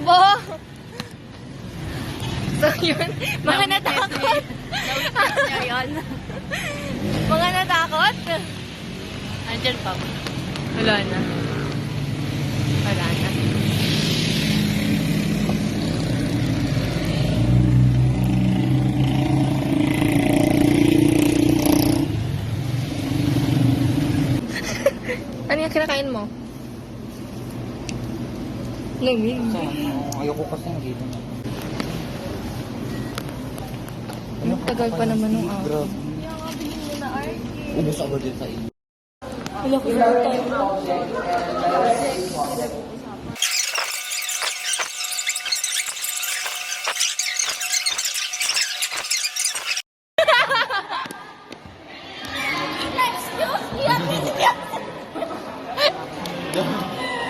tumakbo. So yun, mga natakot. Mga natakot. Andyan pa. Wala na. Wala na. Ano yung kinakain mo? Lamig. Ayoko kasi ng gilid na. Ang tagal pa naman nung araw. Grabe. Ubus agad din sa iyo. Wala ko na tayo.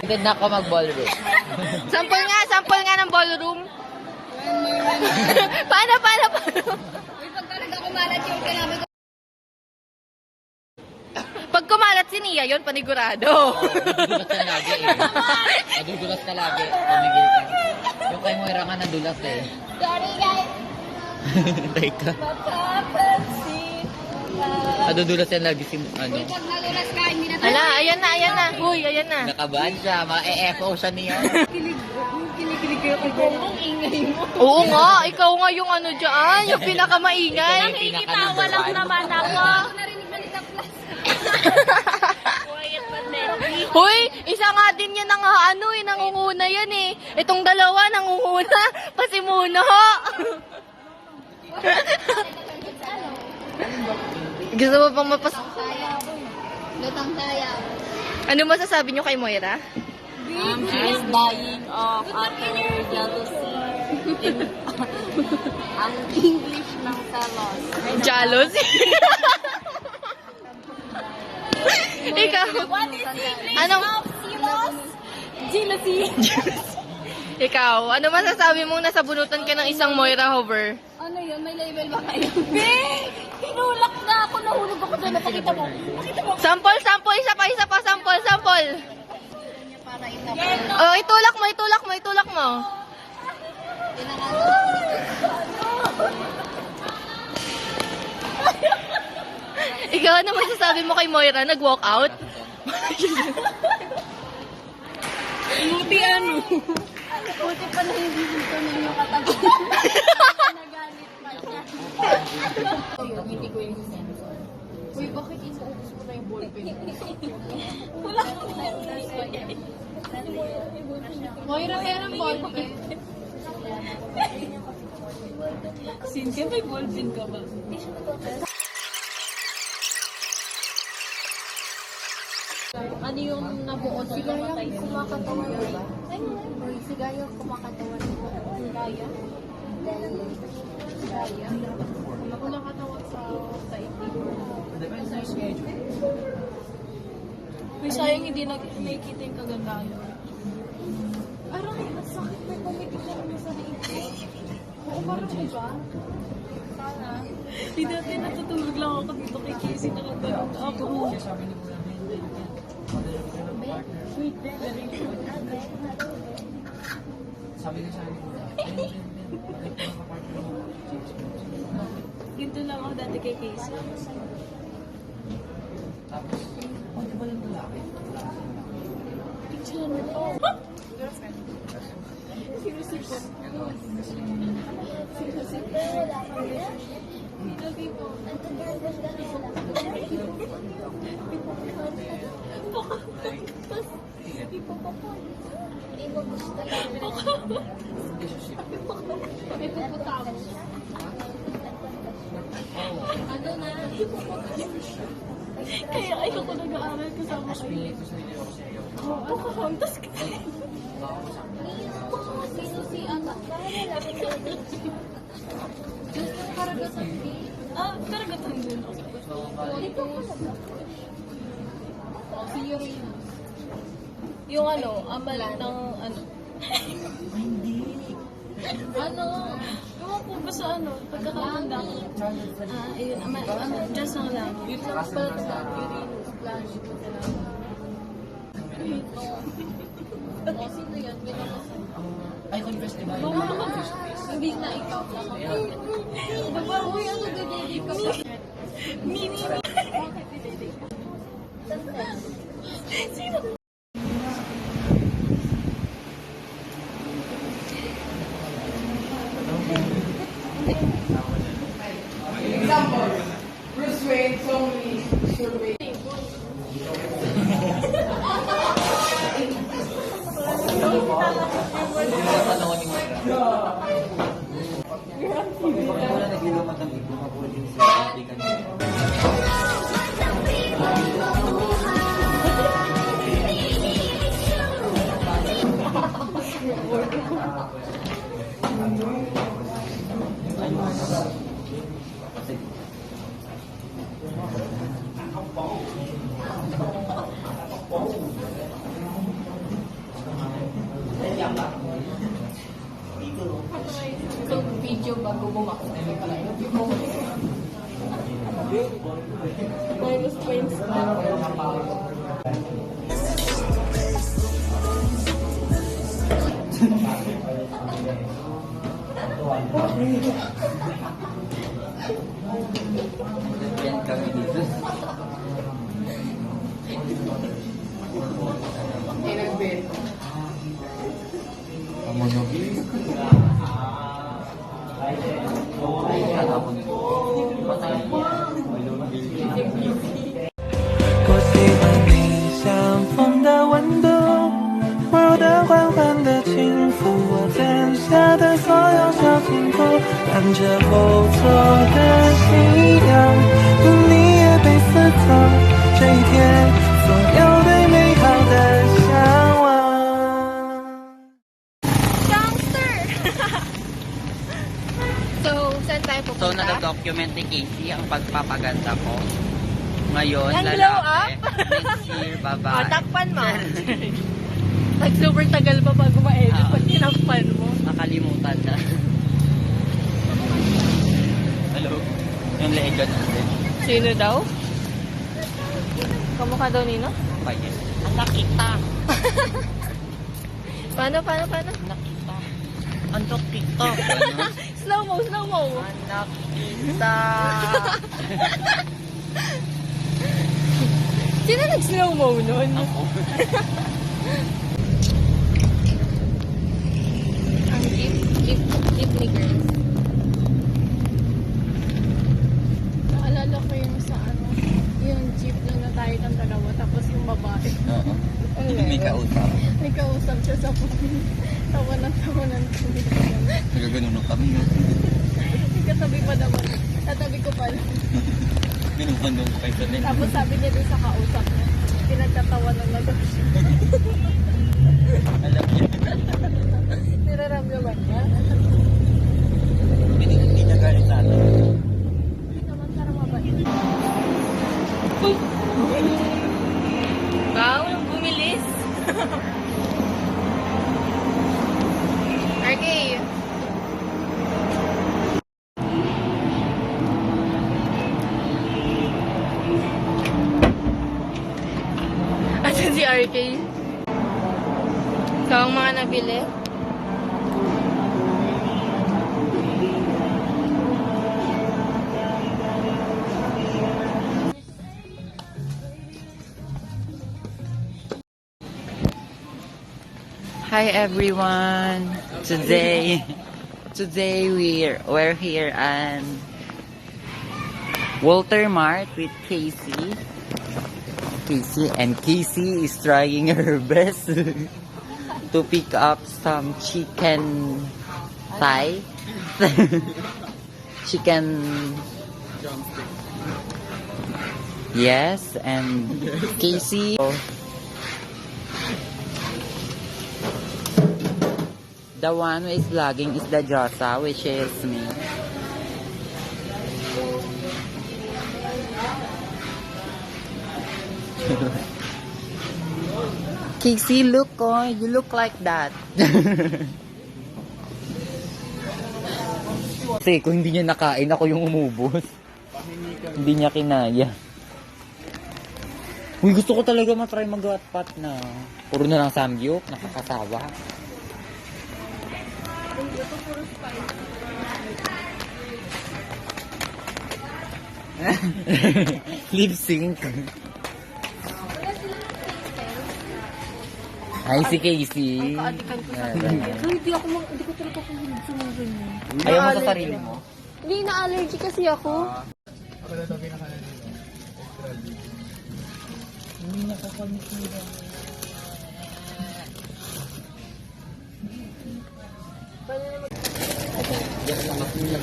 Hindi na ako mag-ballroom. Sample nga ng ballroom. Paano? Uy, pag talaga kumalat yung kinabi ko. Pag kumalat si Nia, yun, panigurado. Nadudulas ka lagi eh. Nadudulas ka lagi. Tumigil ka. Yung kay Moira nga nadulas eh. Sorry guys. Teka. Mapapansin. Nadudulas yan lagi si ano. Uy, pag nalulas ka, hindi na Ala, ayan na. Uy, ayan na. Nakabahan siya. Mga-EFO siya niya. Kinikilig kayo kay Bongo. Ang ingay mo. Oo nga, ikaw nga yung ano dyan, yung pinakamaingay. Nakikitawa lang naman Ako narinig na ni Taplas. Quiet but deadly. Hoy, isa nga din yan ang ano eh, nangunguna yan eh. Itong dalawa nangunguna, pasimuno. Gusto mo pang Lutang saya. Ano masasabi nyo kay Moira? She is dying of utter jealousy. Ang English ng salos. Jealousy? Ikaw? What is English Anong- of silos? Jealousy. Ikaw, ano masasabi mong nasabunutan ka ng isang Moira hover? Ano yun? May label ba kayo? Be! Hinulak na ako. Nahulog ako doon. Napakita mo. Pakita mo. Sample, isa pa, sample. Para ito. Oh, itulak mo. Ikaw, ano masasabi mo kay Moira? Nag-walk out? Buti ano? Buti pa na hindi dito ninyo katabi. Nagalit pa siya. Hindi ko yung sensor. Uy, bakit inuubos mo na yung ballpen? Wala ko na yung Moira, kaya ng ballpen. Cynthia, may ballpen ka ba? Ano yung nabuo na namatay? Kumakatawan ba? Si Gaya kumakatawan ba? Gaya? Gaya? Kumakatawan sa taipin. May sayang hindi nakikita yung kagandahan. Parang masakit na kumikita naman sa liit. Oo, parang ba? Sana. Hindi dati natutulog lang ako dito kay Casey. Nakagano'n ako. Wait, Sabi niya sa akin. Ginto lang ako dati kay Casey. Tapos, di ba yung lalaki? Picture mo to. Seriously po. Seriously po. Lagi po. Ano na? Kaya ayoko nag-aaral kasama kayo. Pocahontas kasi. Sino si Ana? Karagatan din. Karagatan din. Dito ka na ba? Si Yorina. Yung ano, amal ng ano. Ano? Ewan ko ba sa ano, pagkakatanda ko. Ayun, ano, just ang lang. Yun lang pala ito. Ito. O, sino yan? Ay, ko Dragon Festival. Hindi na ikaw lang. Parang, uy, ano ganyan ikaw? Mimi. Bakit hindi ka? Sino? Bruce Wayne, Tony, Sherway. So, video bago bumakot. Minus points na. Yan kami dito. Gangster! So, saan tayo pupunta? So, nag-document ni Casey ang pagpapaganda ko. Ngayon, Ang lalaki. glow up? Next year, babae. Takpan mo. Nag-super tagal pa bago ma-edit pag tinakpan mo. Nakalimutan na. Hello? Yung lega natin. Sino daw? Kamukha daw nino? Payos. Anak kita. Paano? Anak kita. Anak kita. Slow mo. Anak kita. Sino nag-slow mo nun? Ako. Ang jeep ni girls. Naalala ko yung sa ano, yung jeep na tayo ng dalawa, tapos yung babae. Oo. Ano May kausap. May kausap siya sa pumin. Tawa ng pumin. Nagaganon kami. May katabi pa naman. Tatabi ko pa. Minumandong kayo sa leg. Tapos sabi niya dun sa kausap niya, pinagtatawa ng lagot siya. Alam niya. Niraramdaman niya. Hindi niya galit sa atin. Hindi naman para mabait. Wow, bumilis. Okay. Asan si RK? So, ang mga nabili? Hi everyone. Today we're here at Walter Mart with Casey. And Casey is trying her best to pick up some chicken thigh. Chicken. Yes, and Casey. The one who is vlogging is the Josa, which is me. Casey, look, oh, you look like that. Kasi kung hindi niya nakain, ako yung umubos. Hindi niya kinaya. Uy, gusto ko talaga matry mag-hotpot na. Puro na lang samgyup, nakakasawa. Ito puro spice. Lip sync. Wala silang pixels. Ay, si Casey. Kaadikan ko sa Ayan. So, hindi ko talaga kumahilig sa mga ganyan. Ayaw mo sa Na-allergy sarili ako. mo? Hindi, na-allergy kasi ako.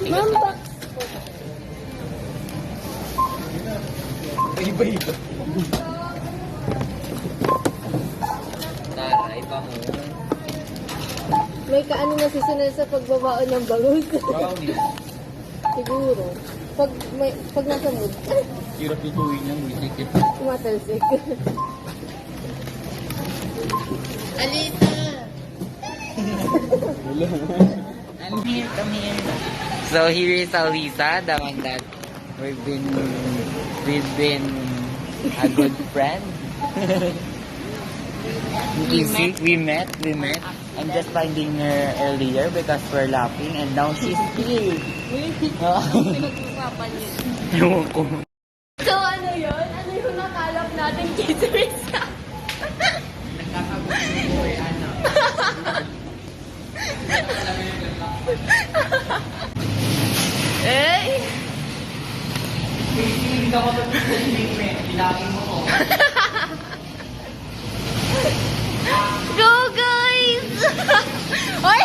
Ma'am, Iba-iba. Taray pa mo. may kaano na susunod sa pagbabaon ng bangus. Brownie. Siguro. Pag nasa mood, Hirap lutuin ng music. tumatalsik. Alita! I'm here, come here. So here is Alisa, the one that we've been a good friend. We met. I'm just finding her earlier because we're laughing and now she's here. Pinag-usapan yun. Ewan ko. So ano yun? Ano yung nakalap natin kay Teresa? Eh! Hindi ako mag-statement. Bilangin mo ko. Go guys! Oy!